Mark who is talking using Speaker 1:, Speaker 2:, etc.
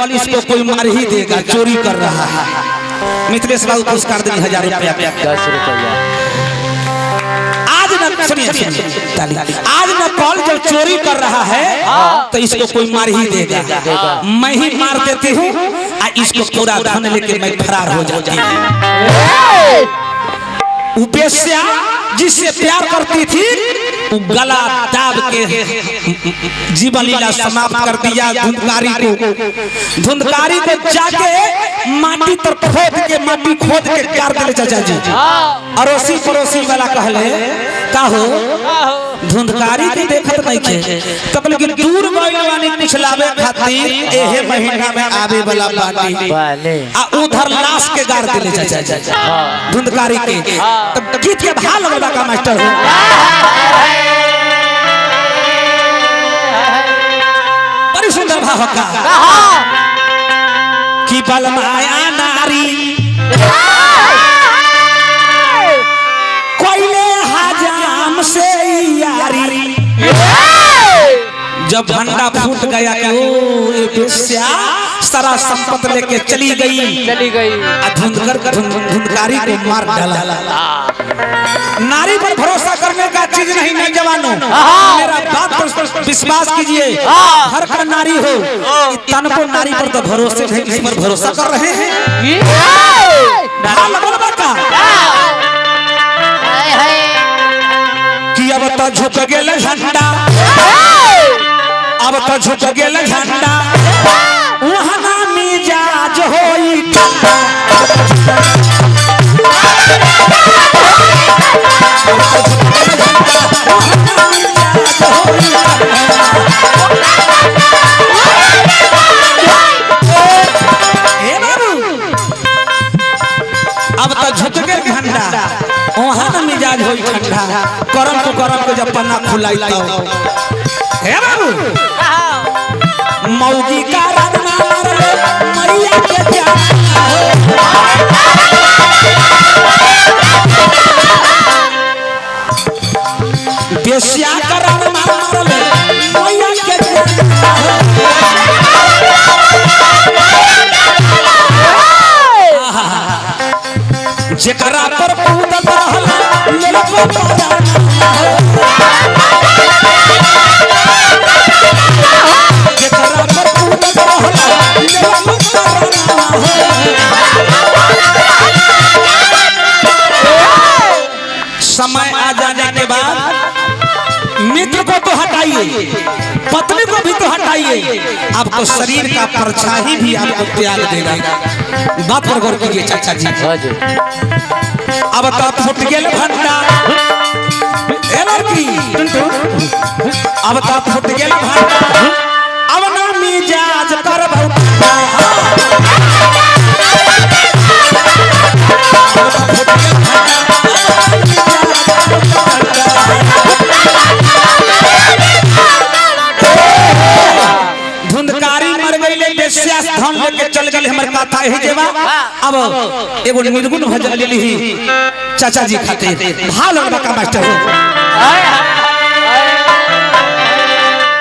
Speaker 1: Police को कोई मार ही देगा, चोरी कर रहा है। मिथिलेश बाबू पुरस्कार देंगे 1000 रुपया,
Speaker 2: 10 रुपया।
Speaker 1: आज न सुनिए आज न कॉल जब चोरी कर रहा है तो इसको कोई मार ही देगा। मैं ही मार देती हूँ और इसको पूरा धन लेके मैं फरार हो जाती हूँ। उपेक्षा जिससे प्यार करती थी वो गला दाब के जीवन लीला समाप्त कर दिया। धुंधकारी को जाके माटी तर माटी खोद के कार दिले चाचा जी। अड़ोसी पड़ोसी वाला कहले का हो धुंधकारी के देखत नहीं थे तब लेकिन दूर गइलवानी कुछ लावे खातिर एहे महीना में आवे वाला बाटी आ उधर लाश के गार दिले चाचा जी धुंधकारी के। तब गीत के भाव लगल का मास्टर हो बड़ी सुंदर भाव का कि बलमाया नारी कोयले हजाम से यारी। जब भंडा फूट गया कि ओ ये बेश्या सारा संपत्ति लेके चली गई धुंधकारी को मार डाला। नारी पर भरोसा करने का चीज नहीं है जवानों, मेरा बात पर विश्वास कीजिए। हर का नारी हो तन को नारी पर तो भरोसे नहीं, किसी पर भरोसा कर रहे हैं। कि अब तो झुक गेल झंडा, अब तो झुक गेल झंडा वहाँ ना मिजाज होई अब तो झुक गेल झंडा वहाँ ना मिजाज होई ठंडा। करम को जब पन्ना खुलाई तो हे बाबू मौगी का रंगना मारले मैया के जान बेश्या का रंगना मारले मैया के जान जेकरा पर कूदत रहला लेको पराना समय आ जाने के बाद मित्र को तो हटाइए, पत्नी को भी तो हटाइए, आपको शरीर का परछाई भी आपको त्याग देगा। बात पर गौर कीजिए चाचा जी। अब तो फुट गेल भंडा अब तो फुट गेल भंडा अब ना मिजाज कर धुंधकारी मर गईले बेश्या धन लेके चल गए हमर कथा है जेवा। अब एगो निर्गुण भजन लेली चाचा जी खातिर भाव लगबा का मास्टर हो।